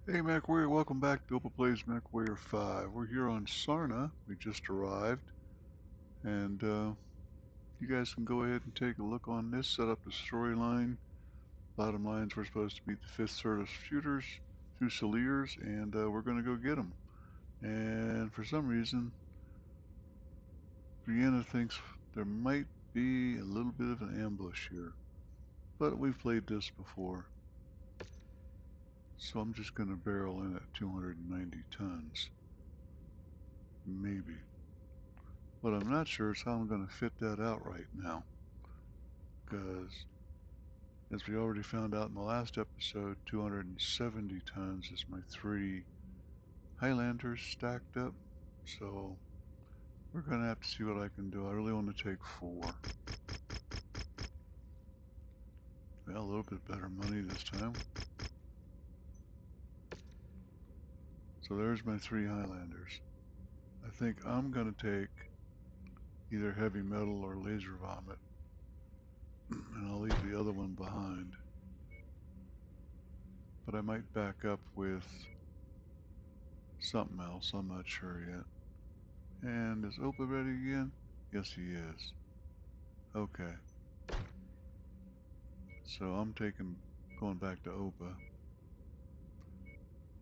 Hey MechWarrior, welcome back to Open Plays MechWarrior 5. We're here on Sarna. We just arrived. And you guys can go ahead and take a look on this, set up the storyline. Bottom lines, we're supposed to beat the 5th Certus shooters through Solaris, and we're going to go get them. And for some reason, Brianna thinks there might be a little bit of an ambush here. But we've played this before. So I'm just going to barrel in at 290 tons. Maybe. What I'm not sure is how I'm going to fit that out right now. Because, as we already found out in the last episode, 270 tons is my 3 Highlanders stacked up. So, we're going to have to see what I can do. I really want to take 4. Well, a little bit better money this time. So there's my 3 Highlanders. I think I'm going to take either heavy metal or laser vomit. And I'll leave the other one behind. But I might back up with something else. I'm not sure yet. And is Opa ready again? Yes, he is. Okay. So I'm going back to Opa.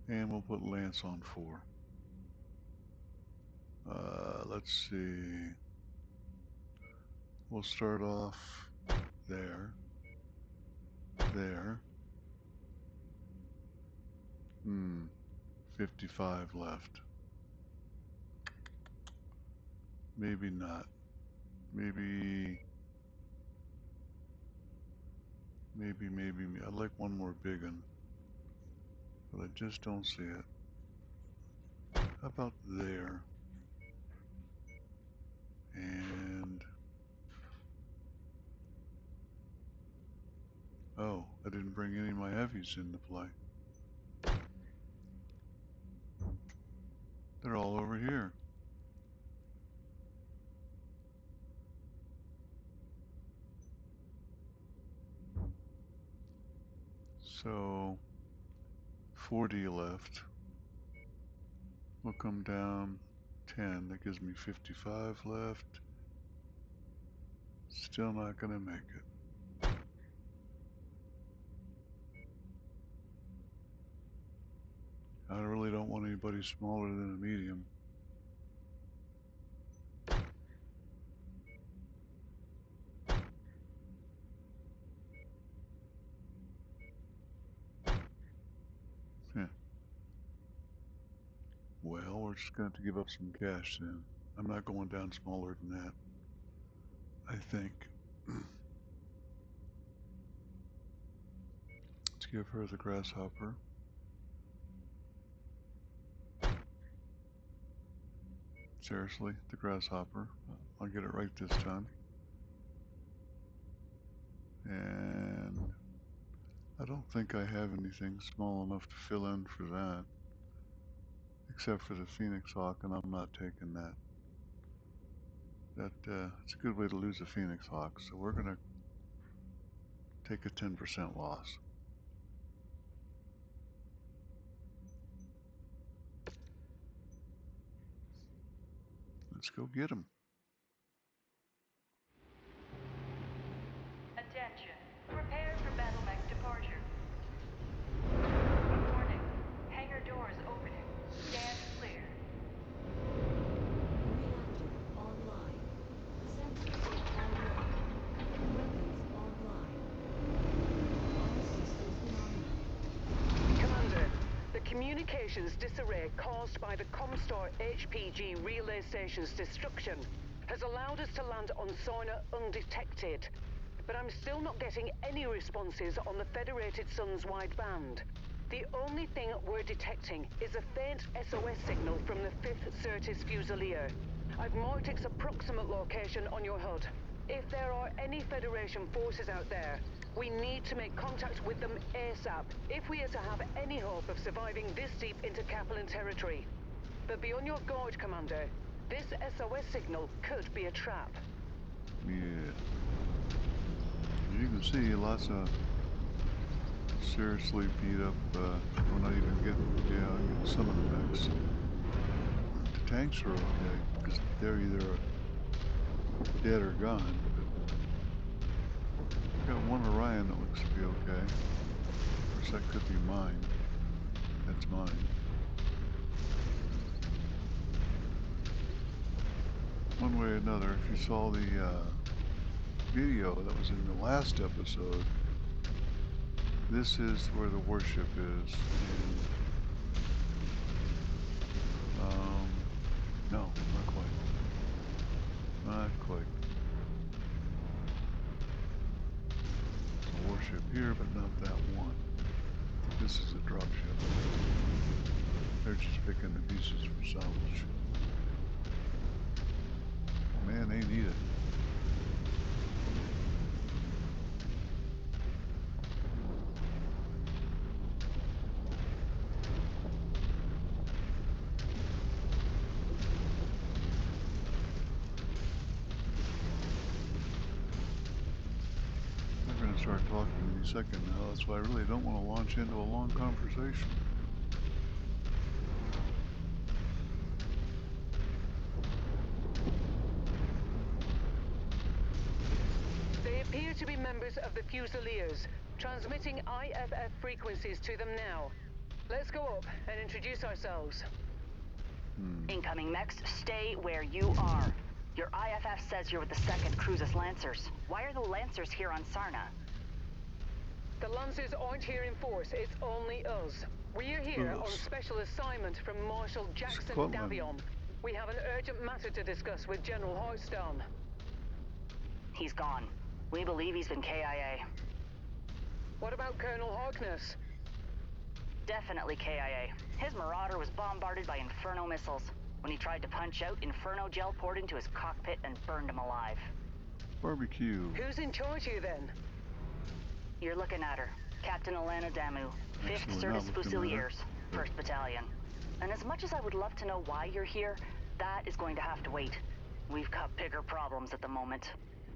And we'll put Lance on 4. Let's see. We'll start off there. There. 55 left. Maybe not. Maybe. I'd like one more big one. But I just don't see it. How about there? And... oh, I didn't bring any of my heavies into play. They're all over here. So 40 left. We'll come down 10. That gives me 55 left. Still not going to make it. I really don't want anybody smaller than a medium. Well, we're just going to have to give up some cash then. I'm not going down smaller than that, I think. Let's give her the grasshopper. Seriously, the grasshopper. I'll get it right this time. And I don't think I have anything small enough to fill in for that. Except for the Phoenix Hawk, and I'm not taking that. It's a good way to lose a Phoenix Hawk, so we're going to take a 10% loss. Let's go get him. Attention. Prepare for battle mech departure. Warning. Hangar doors opening. Stand clear. Reactor online. Sensors online. Weapons online. All systems nominal. Commander, the communications disarray caused by the Comstar HPG relay station's destruction has allowed us to land on Sarna undetected. But I'm still not getting any responses on the Federated Sun's wideband. The only thing we're detecting is a faint SOS signal from the 5th Certus Fusilier. I've marked its approximate location on your HUD. If there are any Federation forces out there, we need to make contact with them ASAP if we are to have any hope of surviving this deep into Kaplan territory. But be on your guard, Commander. This SOS signal could be a trap. Yeah. You can see lots of seriously beat up, well, not even get, yeah, get some of the mechs. The tanks are okay, because they're either dead or gone, but I got one Orion that looks to be okay. Of course, that could be mine. That's mine. One way or another, if you saw the video that was in the last episode, this is where the warship is. And, no, not quite. Not quite. There's a warship here, but not that one. This is a dropship. They're just picking the pieces for salvage. Man, they need it. We're going to start talking any second now. That's why I really don't want to launch into a long conversation. They appear to be members of the Fusiliers, transmitting IFF frequencies to them now. Let's go up and introduce ourselves. Incoming mechs, stay where you are. Your IFF says you're with the 2nd Cruises Lancers. Why are the Lancers here on Sarna? The Lancers aren't here in force, it's only us. We're here on special assignment from Marshal Jackson Scotland. Davion. We have an urgent matter to discuss with General Hearthstone. He's gone. We believe he's been KIA. What about Colonel Harkness? Definitely KIA. His Marauder was bombarded by Inferno missiles. When he tried to punch out, Inferno gel poured into his cockpit and burned him alive. Barbecue. Who's in charge here then? You're looking at her. Captain Alana Damu, 5th Actually, we're Certus not looking at her. Fusiliers, 1st Battalion. And as much as I would love to know why you're here, that is going to have to wait. We've got bigger problems at the moment.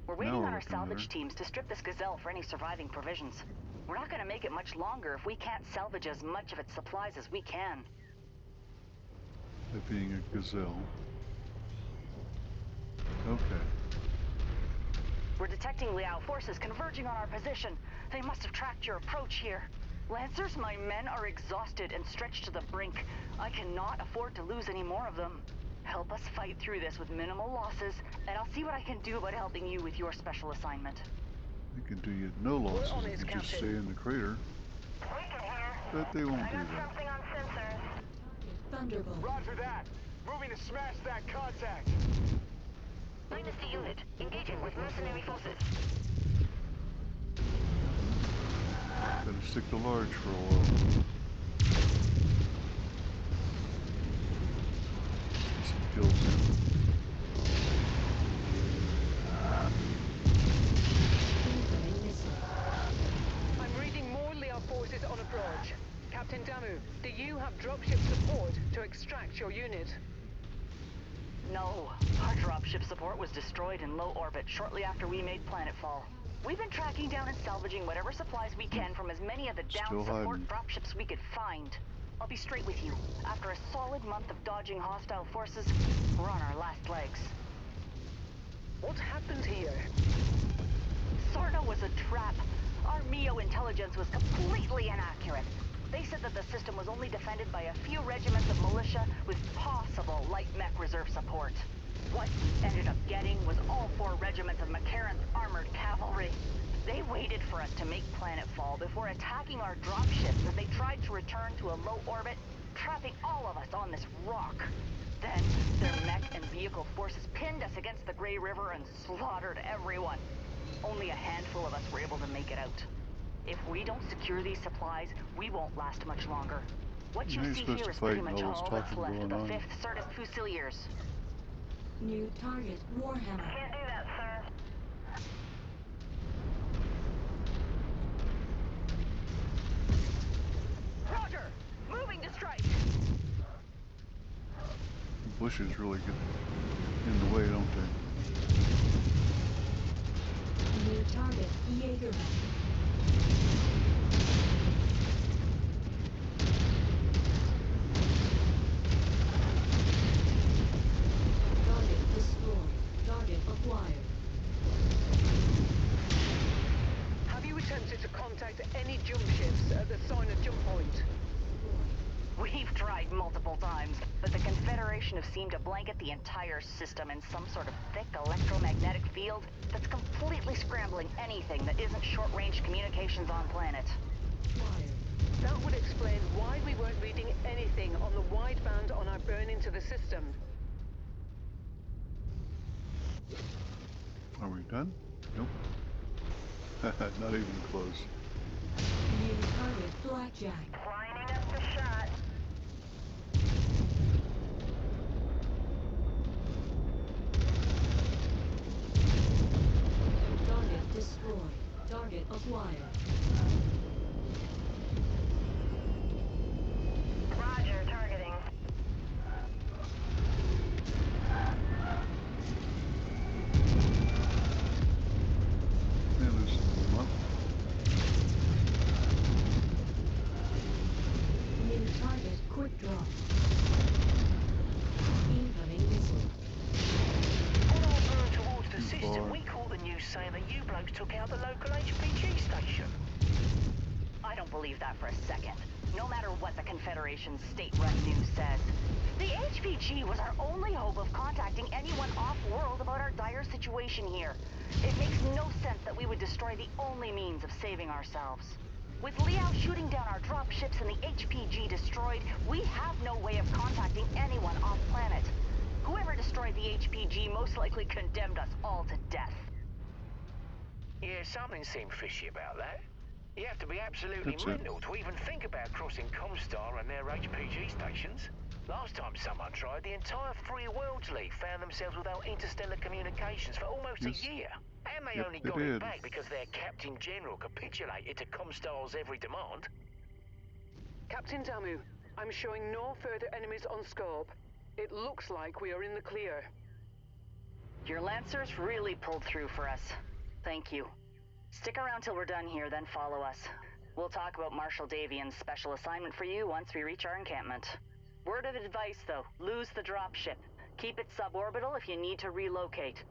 We're waiting we're on our looking at salvage her. teams to strip this Gazelle for any surviving provisions. We're not going to make it much longer if we can't salvage as much of its supplies as we can. That being a gazelle. Okay. We're detecting Liao forces converging on our position. They must have tracked your approach here. Lancers, my men are exhausted and stretched to the brink. I cannot afford to lose any more of them. Help us fight through this with minimal losses, and I'll see what I can do about helping you with your special assignment. They can do you no losses on if it, you just Captain. stay in the crater. We can hear. But they won't do I got that. something on sensors. Thunderbolt. Roger that. Moving to smash that contact. Dynasty unit, engaging with mercenary forces. Gotta stick to large for a while. Some kills in. Incoming missile. I'm reading more Liao forces on approach. Captain Damu, do you have dropship support to extract your unit? No, our dropship support was destroyed in low orbit shortly after we made planetfall. We've been tracking down and salvaging whatever supplies we can from as many of the down Still support hiding. dropships we could find. I'll be straight with you. After a solid month of dodging hostile forces, we're on our last legs. What happened here? Sarna was a trap. Our MEO intelligence was completely inaccurate. They said that the system was only defended by a few regiments of militia with possible light mech reserve support. What we ended up getting was all 4 regiments of McCarran's armored cavalry. They waited for us to make planetfall before attacking our dropships as they tried to return to a low orbit, trapping all of us on this rock. Then, their mech and vehicle forces pinned us against the Grey River and slaughtered everyone. Only a handful of us were able to make it out. If we don't secure these supplies, we won't last much longer. What you You ain't see supposed here to is fight pretty and much all this all that's talking left of the going on. 5th Certus Fusiliers. New target, Warhammer. Can't do that, sir. Roger! Moving to strike! The bushes really get in the way, don't they? New target, Jaegerman. at the Sarna jump point. We've tried multiple times, but the Confederation have seemed to blanket the entire system in some sort of thick electromagnetic field that's completely scrambling anything that isn't short-range communications on planet. That would explain why we weren't reading anything on the wideband on our burn into the system. Are we done? Nope. Not even close. New target Blackjack. Lining up the shot. Target destroyed. Target acquired. Roger, targeting. Man, there's a month. New target quick draw. Incoming missile. On our burn towards the Too system, far. we caught the news saying that you blokes took out the local HPG station. I don't believe that for a second. No matter what the Confederation's state-run news says. The HPG was our only hope of contacting anyone off-world about our dire situation here. It makes no sense that we would destroy the only means of saving ourselves. With Liao shooting down our dropships and the HPG destroyed, we have no way of contacting anyone off-planet. Whoever destroyed the HPG most likely condemned us all to death. Yeah, something seemed fishy about that. You have to be absolutely That's it. mental to even think about crossing Comstar and their HPG stations. Last time someone tried, the entire Free Worlds League found themselves without interstellar communications for almost Yes. a year. And they Yep, only they got it did. back because their Captain General capitulated to Comstar's every demand. Captain Damu, I'm showing no further enemies on scope. It looks like we are in the clear. Your Lancers really pulled through for us. Thank you. Stick around till we're done here, then follow us. We'll talk about Marshal Davian's special assignment for you once we reach our encampment. Word of advice, though, lose the dropship. Keep it suborbital if you need to relocate.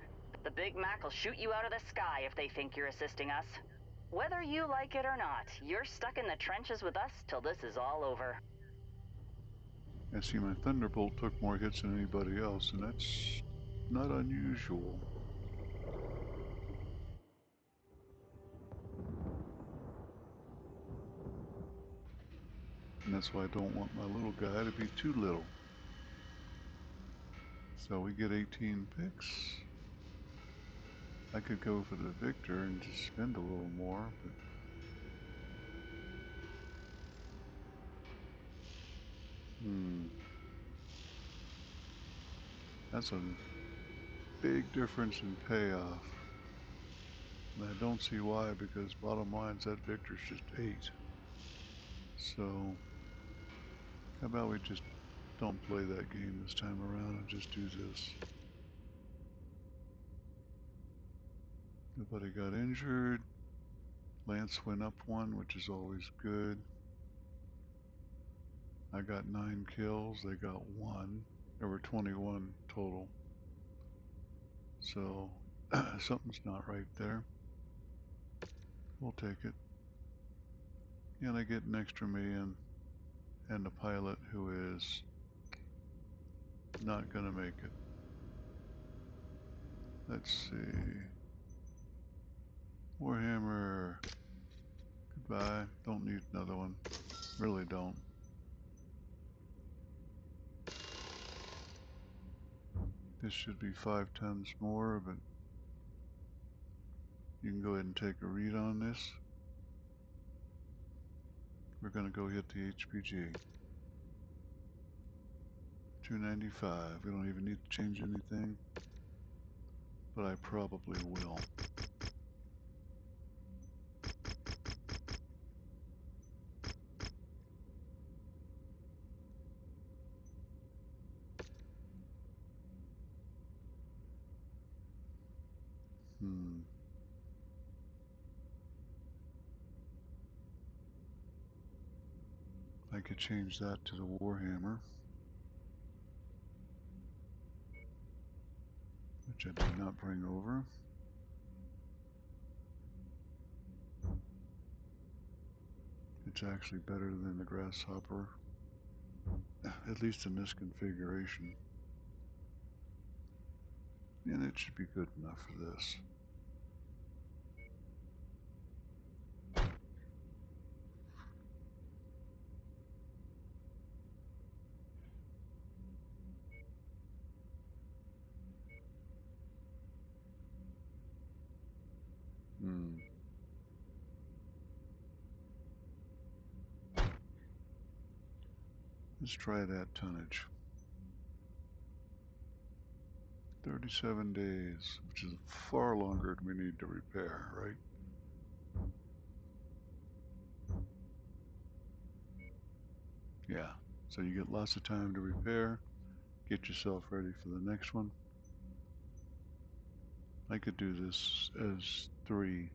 The Big Mac will shoot you out of the sky if they think you're assisting us. Whether you like it or not, you're stuck in the trenches with us till this is all over. I see my Thunderbolt took more hits than anybody else, and that's not unusual. And that's why I don't want my little guy to be too little. So we get 18 picks. I could go for the Victor and just spend a little more, but that's a big difference in payoff. And I don't see why, because bottom line is that Victor's just 8. So how about we just don't play that game this time around and just do this. Nobody got injured. Lance went up 1, which is always good. I got 9 kills, they got 1. There were 21 total. So something's not right there. We'll take it. And I get an extra million and a pilot who is not gonna make it. Let's see. Warhammer. Goodbye. Don't need another one. Really don't. This should be 5 tons more, but you can go ahead and take a read on this. We're gonna go hit the HPG. 295. We don't even need to change anything, but I probably will. I could change that to the Warhammer, which I did not bring over. It's actually better than the Grasshopper, at least in this configuration. And it should be good enough for this. Let's try that tonnage. 37 days, which is far longer than we need to repair, right? Yeah, so you get lots of time to repair, get yourself ready for the next one. I could do this as 3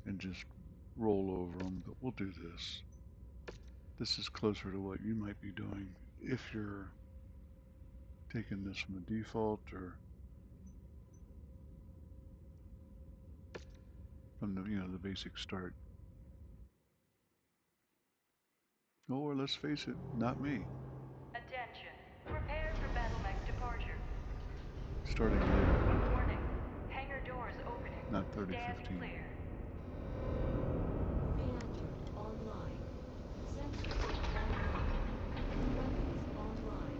and just roll over them, but we'll do this. This is closer to what you might be doing if you're taking this from a default or from the, the basic start. Or let's face it, not me. Attention. Prepare for BattleMech departure. Starting later. Warning. Hangar doors opening. Not Stand 3015. clear. Reactor online. Sensors online. Weapons online.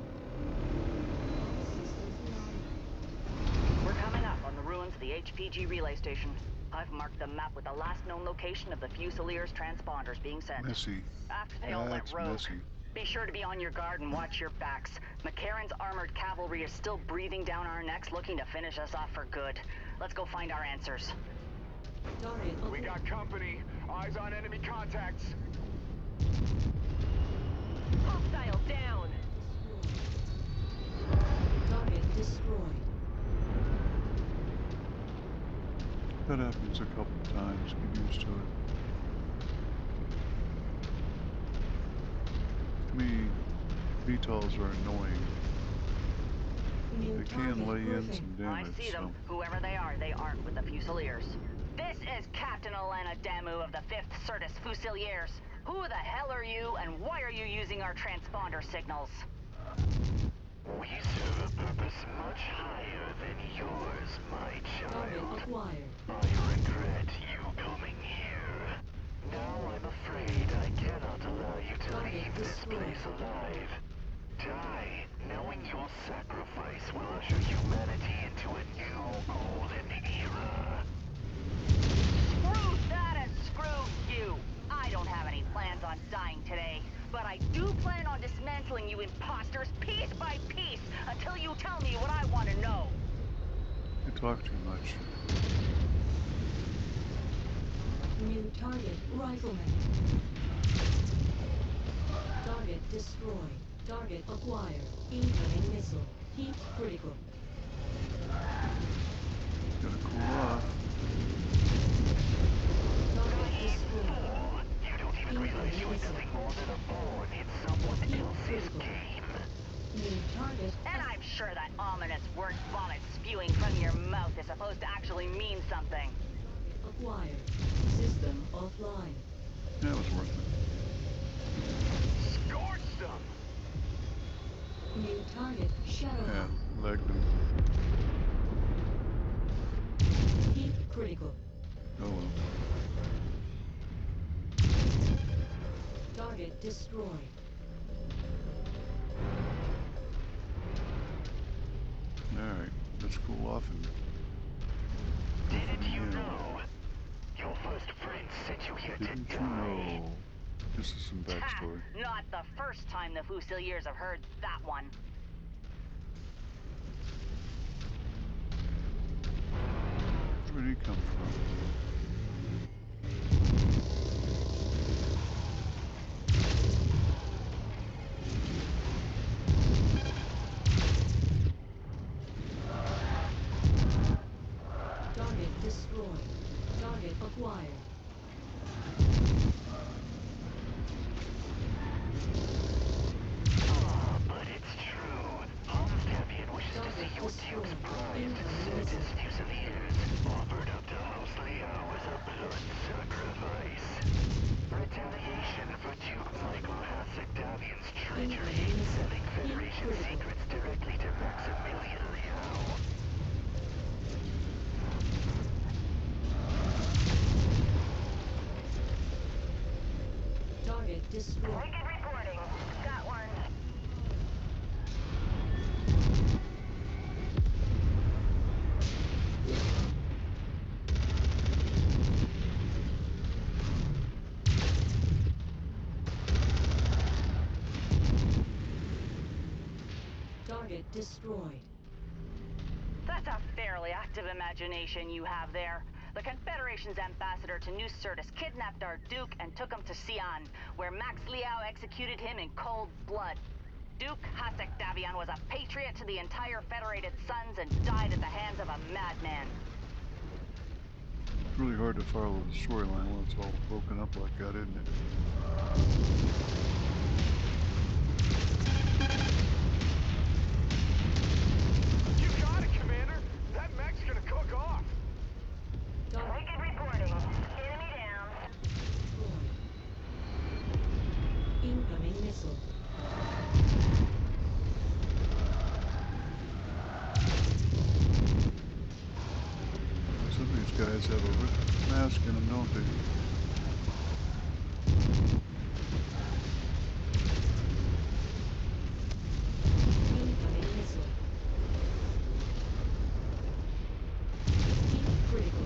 All systems nominal. We're coming up on the ruins of the HPG relay station. I've marked the map with the last known location of the Fusiliers transponders being sent. Messy. After they all went That's rogue, messy. be sure to be on your guard and watch your backs. McCarran's armored cavalry is still breathing down our necks, looking to finish us off for good. Let's go find our answers. Target We got company. Eyes on enemy contacts. Hostile down! destroyed. Target destroyed. That happens a couple times, get used to it. To me, VTOLs are annoying. New They can target lay in Griffin. some I damage, see them. so Whoever they aren't with the Fusiliers. This is Captain Elena Damu of the 5th Certus Fusiliers. Who the hell are you, and why are you using our transponder signals? We serve a purpose much higher than yours, my Target child. acquired. I regret you coming here. Now I'm afraid I cannot allow you to Target leave this destroyed. place alive. Die, knowing your sacrifice will usher humanity into a new golden era. Screw that and screw you! I don't have any plans on dying today, but I do plan on dismantling you imposters piece by piece until you tell me what I want to know. you talk too much. New target rifleman. Target destroyed. Target acquired. Incoming missile. Heat critical. Gotta cool off. Target destroyed. You don't even realize you are Incoming nothing more than a pawn in someone Heat else's critical. game. New target. And I'm sure that ominous word vomit spewing from your mouth is supposed to actually mean something. Acquired. System offline. That was worth it. Scorched them. New target Shadow Yeah, of legged him. Heat critical. Oh well. Target destroyed. Alright, let's cool off and Didn't you Yeah. know? Your first friend sent you here to didn't you die. know? This is some Ha! backstory. Not the first time the Fusiliers have heard that one. Where did he come from? Target destroyed. Target acquired. But it's true. Hans Campion wishes to see your Duke's bride, Certus Fusiliers, offered up to House Leo. Target destroyed. Wicked reporting. Got one. Target destroyed. That's a fairly active imagination you have there. The Confederation's ambassador to New Sirtis kidnapped our Duke and took him to Sion, where Max Liao executed him in cold blood. Duke Hasek Davion was a patriot to the entire Federated Sons and died at the hands of a madman. It's really hard to follow the storyline when it's all broken up like that, isn't it? You got it, Commander! That mech's gonna cook off! Target Wicked reporting. Enemy down. destroyed. Incoming missile. Some of these guys have a rip mask in them, don't they? Incoming missile. Keep critical.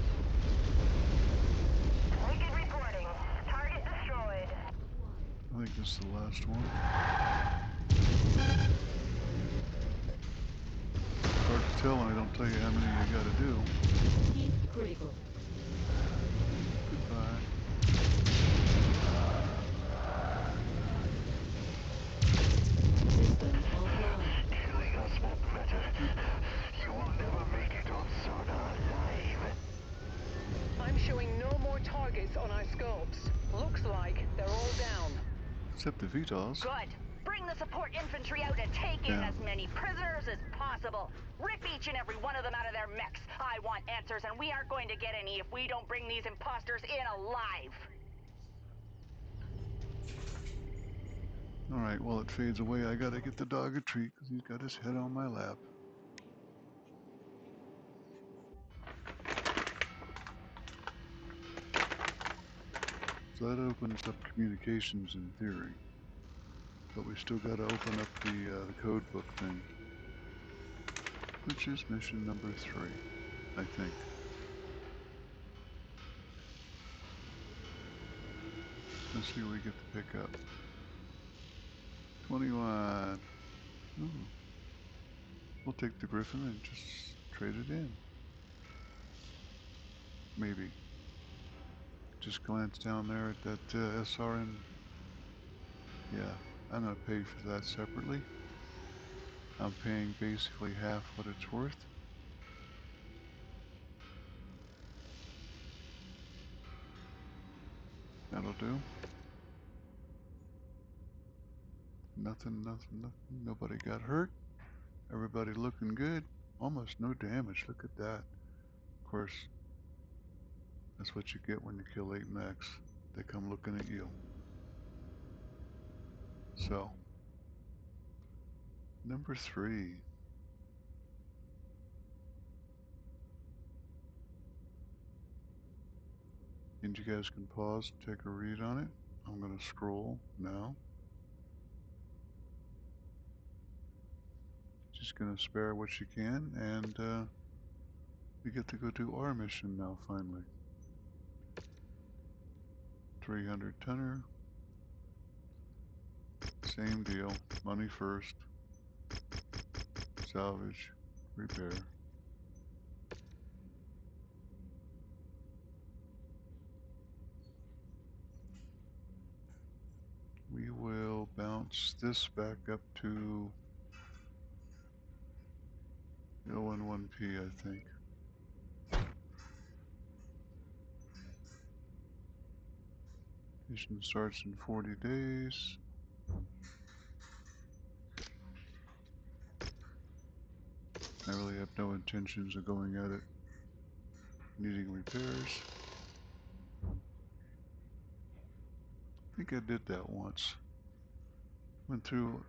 Wicked reporting. Target destroyed. I think this is the last one. Hard to tell when I don't tell you how many you gotta do. Keep critical. Goodbye. System offline. Illegal smoke matter. You will never make it on Sarna alive. I'm showing no more targets on our scopes. Looks like they're all down. Except the VTOLs. Good. Bring the support infantry out and take in Yeah. as many prisoners as possible. Rip each and every one of them out of their mechs. I want answers, and we aren't going to get any if we don't bring these imposters in alive. Alright, while it fades away, I gotta get the dog a treat because he's got his head on my lap. So that opens up communications in theory. But we still gotta open up the code book thing. Which is mission number 3, I think. Let's see what we get to pick up. 21. Ooh. We'll take the Griffin and just trade it in. Maybe. Just glance down there at that SRN. Yeah, I'm gonna pay for that separately. I'm paying basically half what it's worth. That'll do. Nothing. Nobody got hurt. Everybody looking good. Almost no damage. Look at that. Of course, that's what you get when you kill 8 mechs. They come looking at you. So, number 3. And you guys can pause and take a read on it. I'm going to scroll now. Just going to spare what you can, and we get to go do our mission now, finally. 300 tonner. Same deal. Money first. Salvage. Repair. We will bounce this back up to 011P, I think. Mission starts in 40 days. I really have no intentions of going at it needing repairs. I think I did that once. Went through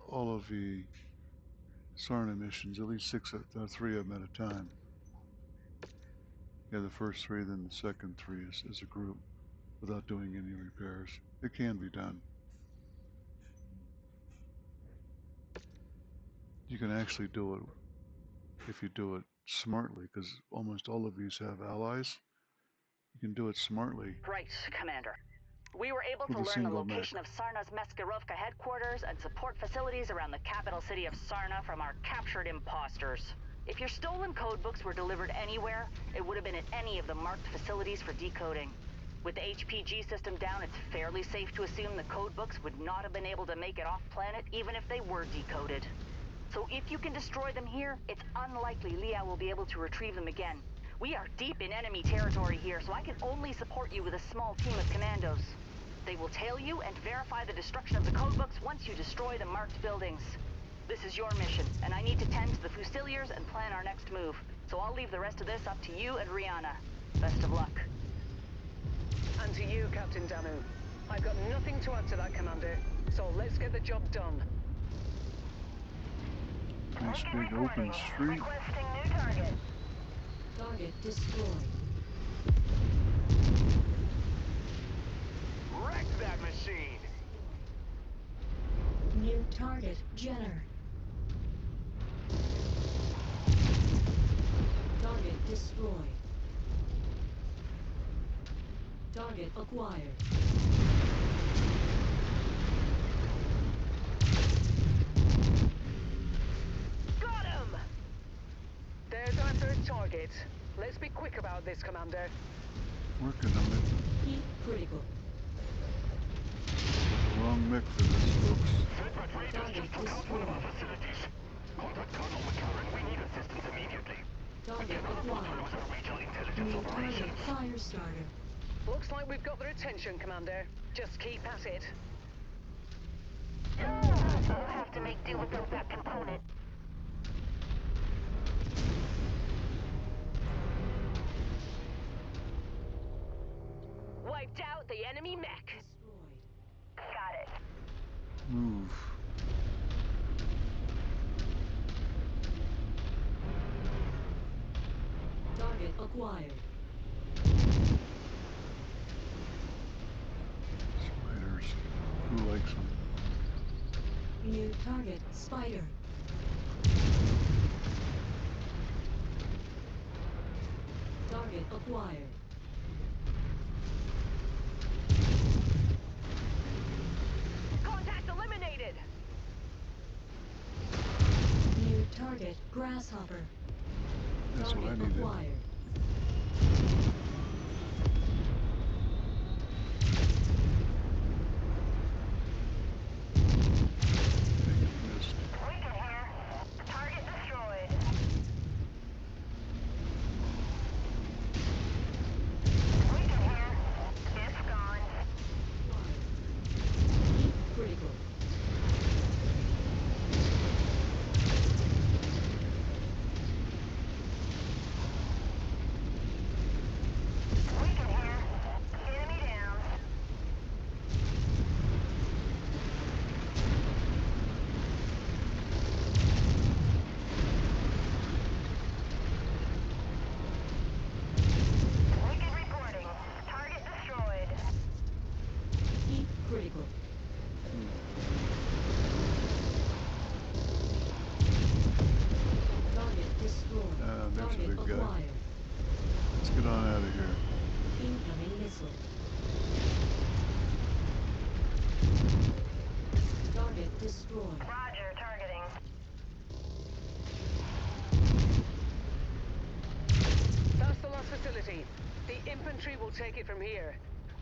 all of the Sarna missions, at least 3 of them at a time. Yeah, the first 3, then the second 3 as a group, without doing any repairs. It can be done. You can actually do it if you do it smartly, because almost all of these have allies. You can do it smartly Right, Commander. We were able with to a learn the single mech. location of Sarna's Meskirovka headquarters and support facilities around the capital city of Sarna from our captured imposters. If your stolen codebooks were delivered anywhere, it would have been at any of the marked facilities for decoding. With the HPG system down, it's fairly safe to assume the codebooks would not have been able to make it off-planet even if they were decoded. So if you can destroy them here, it's unlikely Liao will be able to retrieve them again. We are deep in enemy territory here, so I can only support you with a small team of commandos. They will tail you and verify the destruction of the codebooks once you destroy the marked buildings. This is your mission, and I need to tend to the Fusiliers and plan our next move. So I'll leave the rest of this up to you and Rihanna. Best of luck. And to you, Captain Danu. I've got nothing to add to that, Commander. So let's get the job done. Nice big open street. Requesting new target. Target destroyed. Wreck that machine! New target, Jenner. Target destroyed. Target acquired. Got him! There's our first target. Let's be quick about this, Commander. Working on it. Heat critical. The wrong mech for this, folks. Target destroyed. Facilities. Contact Colonel McCarran. We need assistance immediately. Target acquired. Those are regional intelligence New target operations. fire starter. Looks like we've got their attention, Commander. Just keep at it. We'll have to make do without that component. Wiped out the enemy mech. Destroyed. Got it. Move. Target acquired. Spiders. Who likes them? New target, Spider. Target acquired. Contact eliminated. New target, Grasshopper. That's what I Target needed. acquired. Missed. Weaken here. Target destroyed. Weaken here. It's gone. Heat critical. Weaken here. Enemy down. Weaken reporting. Target destroyed. Heat critical. Target destroyed. There's a Target big guy. acquired. Let's get on out of here. Incoming missile. Target destroyed. Roger, targeting. That's the last facility. The infantry will take it from here.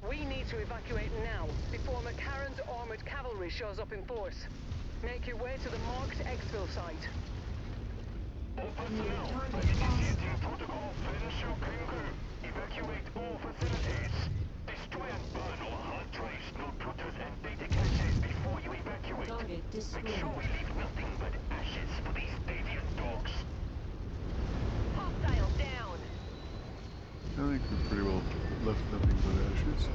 We need to evacuate now, before McCarran's armored cavalry shows up in force. Make your way to the marked exfil site. New target lost. Protocol Fenshu Kengu. Evacuate all facilities. Destroy and burn all hard drives, computers, and data caches before you evacuate. Target Make sure destroyed. we leave nothing but ashes for these deviant dogs. Hostiles down. I think we pretty well left nothing but ashes.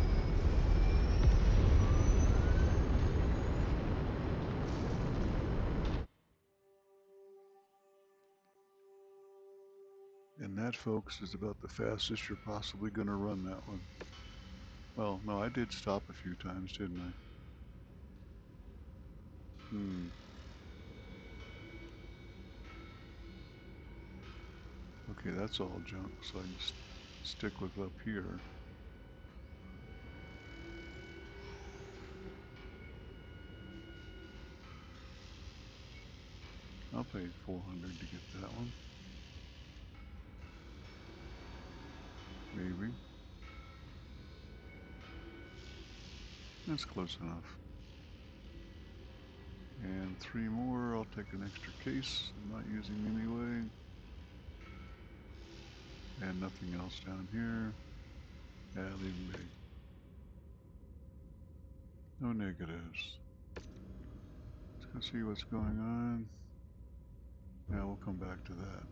And that, folks, is about the fastest you're possibly going to run that one. Well, no, I did stop a few times, didn't I? Okay, that's all junk, so I can stick with up here. I'll pay 400 to get that one. Maybe. That's close enough. And 3 more, I'll take an extra case I'm not using anyway. And nothing else down here. Yeah, leave them be. No negatives. Let's go see what's going on. Yeah, we'll come back to that.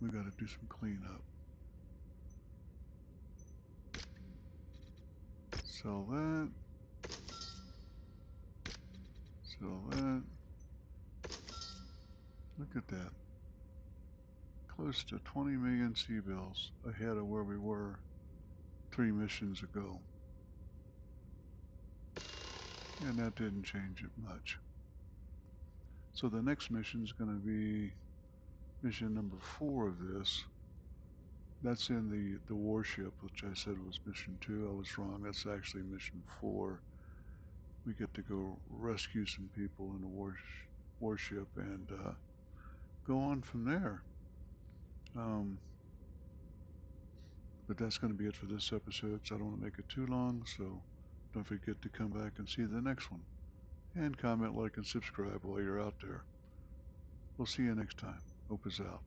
We gotta do some cleanup. Sell that. Sell that. Look at that. Close to 20 million C-bills ahead of where we were 3 missions ago. And that didn't change it much. So the next mission is going to be mission number 4 of this. That's in the warship, which I said was mission 2. I was wrong. That's actually mission 4. We get to go rescue some people in a warship and go on from there. But that's going to be it for this episode, so I don't want to make it too long, so don't forget to come back and see the next one. And comment, like, and subscribe while you're out there. We'll see you next time. Hope is out.